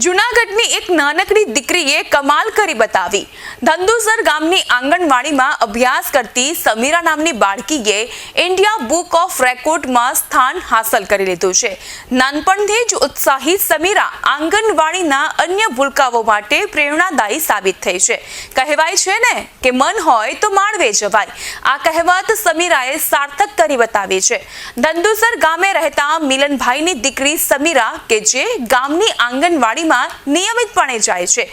જૂનાગઢની એક નાનકડી દીકરીએ કમાલ કરી બતાવી। ધંધુસર ગામની આંગણવાડીમાં અભ્યાસ કરતી સમીરા નામની બાળકીએ ઇન્ડિયા બુક ઓફ રેકોર્ડમાં સ્થાન હાંસલ કરી લીધું છે। નાનપણથી જ ઉત્સાહી સમીરા આંગણવાડીના અન્ય ભૂલકાઓ માટે પ્રેરણાદાયી સાબિત થઈ છે। કહેવાય છે ને કે મન હોય તો માળવે જવાય। આ કહેવત સમીરાએ સાર્થક કરી બતાવી છે। ધંધુસર ગામે રહેતા મિલનભાઈની દીકરી સમીરા કે જે ગામની આંગણવાડી નિયમિતપણે જાય છે।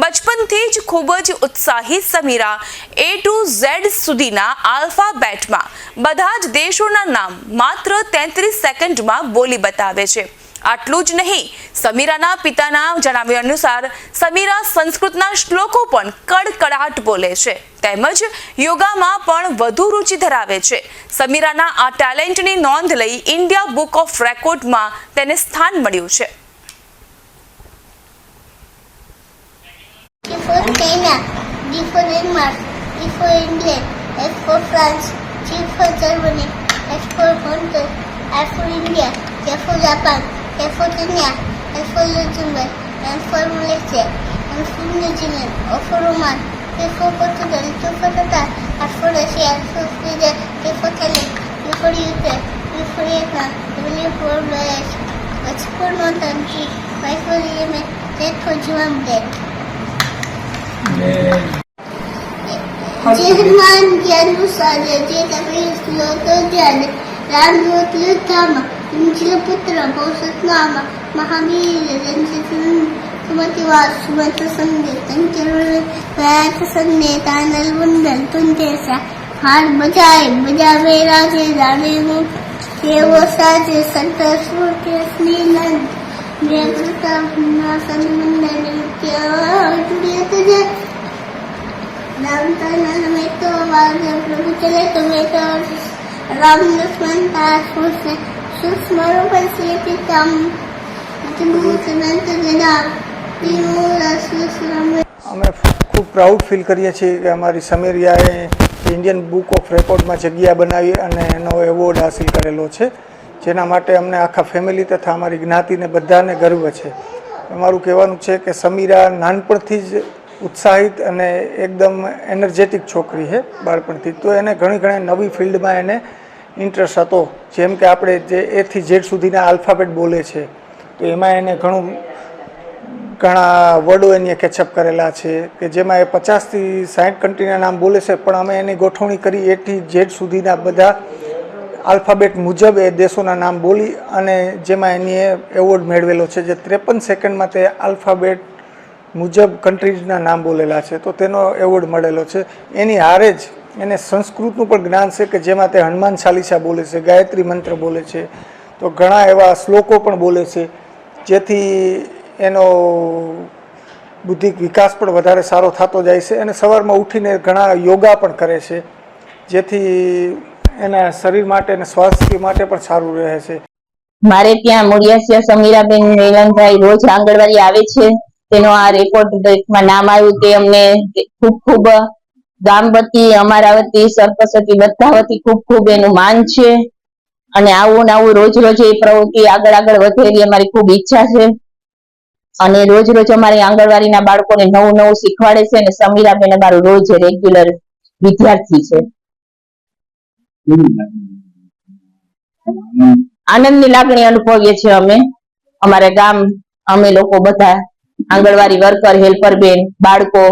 બચપનથી જ ખૂબ જ ઉત્સાહી સમીરા A to Z સુધીના આલ્ફાબેટમાં બધા જ દેશોના નામ માત્ર 33 સેકન્ડમાં બોલી બતાવે છે। આટલું જ નહીં, સમીરાના પિતાના જણાવ્યા અનુસાર સમીરા સંસ્કૃતના શ્લોકો પણ કડકડાટ બોલે છે તેમજ યોગામાં પણ વધુ રુચિ ધરાવે છે। સમીરાના આ ટેલેન્ટની નોંધ લઈ ઇન્ડિયા બુક ઓફ રેકોર્ડમાં તેને સ્થાન મળ્યું છે। D for China, D for Denmark, E for England, F for France, G for Germany, H for Holland, I for India, J for Japan, K for Kenya, L for Luxembourg, N for Malaysia, M for New Zealand, O for Oman, P for Portugal, Q for Qatar, R for Russia, S for Sweden, T for Thailand, U for UK, V for Vietnam, W for Wales, H for Northern, Y for Yemen, Z for Zimbabwe. જેહમાન જ્ઞાનનું સાધ્ય જે તમે શ્લોક જાણે રામ ધામ ઇન્દ્ર પુત્ર ભૌષત નામ મહાવીર રંજિત સુમતિવાસ સુમત સંગે કંચર વ્યાત સંગે તાનલ વંદન તુંજેસા હાર બજાવે રાજે જાણે કેવો સાજે સંત સ્ફૂર્તિ સ્નેનંદ દેવતા સંમંદન નિત્ય राम ताना में तो आवाज प्रभु चले तो मैं तो राम लक्ष्मण तार सूक्ष्म रूप से पितम अतभुत अनंत गदा અમે ખૂબ પ્રાઉડ ફીલ કરીએ છીએ કે અમારી સમીરિયાએ ઇન્ડિયન બુક ઓફ રેકોર્ડમાં જગ્યા બનાવી અને એનો એવોર્ડ હાંસિલ કરેલો છે, જેના માટે અમને આખા ફેમિલી તથા અમારી જ્ઞાતિને બધાને ગર્વ છે। અમારું કહેવાનું છે કે સમીરા નાનપણથી જ ઉત્સાહિત અને એકદમ એનર્જેટિક છોકરી છે બાળપણથી, તો એને ઘણી નવી ફિલ્ડમાં એને ઇન્ટરેસ્ટ હતો। જેમ કે આપણે જે A થી Z સુધીના આલ્ફાબેટ બોલે છે તો એમાં એને ઘણા વર્ડો એને કેચઅપ કરેલા છે કે જેમાં એ 50 થી 60 કન્ટ્રીના નામ બોલે છે, પણ અમે એની ગોઠવણી કરી A થી Z સુધીના બધા આલ્ફાબેટ મુજબ એ દેશોના નામ બોલી અને જેમાં એની એવોર્ડ મેળવેલો છે, જે 53 સેકન્ડમાં તે આલ્ફાબેટ મુજબ કન્ટ્રીઝના નામ બોલેલા છે, તો તેનો એવોર્ડ મળેલો છે। એની હારે જ એને સંસ્કૃતનું પણ જ્ઞાન છે કે જેમાં તે હનુમાન ચાલીસા બોલે છે, ગાયત્રી મંત્ર બોલે છે, તો ઘણા એવા શ્લોકો પણ બોલે છે, જેથી એનો બુદ્ધિક વિકાસ પણ વધારે સારો થતો જાય છે। અને સવારમાં ઉઠીને ઘણા યોગા પણ કરે છે, જેથી એના શરીર માટે અને સ્વાસ્થ્ય માટે પણ સારું રહે છે। મારે ત્યાં મૂળિયાસિયા સમીરાબેન મેલનભાઈ રોજ આંગણવાડી આવે છે, તેનો આ રેકોર્ડમાં નામ આવ્યું તે અમને ખૂબ ગામ વતી, અમારા વતી, સરપંચ વતી, બધા વતી ખૂબ એનું માન છે અને આવું રોજ એ પ્રવૃત્તિ આગળ વધે એવી અમારી ખૂબ ઈચ્છા છે અને રોજ અમારી આંગણવાડીના બાળકોને નવું શીખવાડે છે અને સમીરાબેન અમારું રોજ રેગ્યુલર વિદ્યાર્થી છે। આનંદની લાગણી અનુભવીએ છીએ અમે, અમારા ગામ, અમે લોકો બધા આંગણવાડી વર્કર, હેલ્પર બેન, બાળકો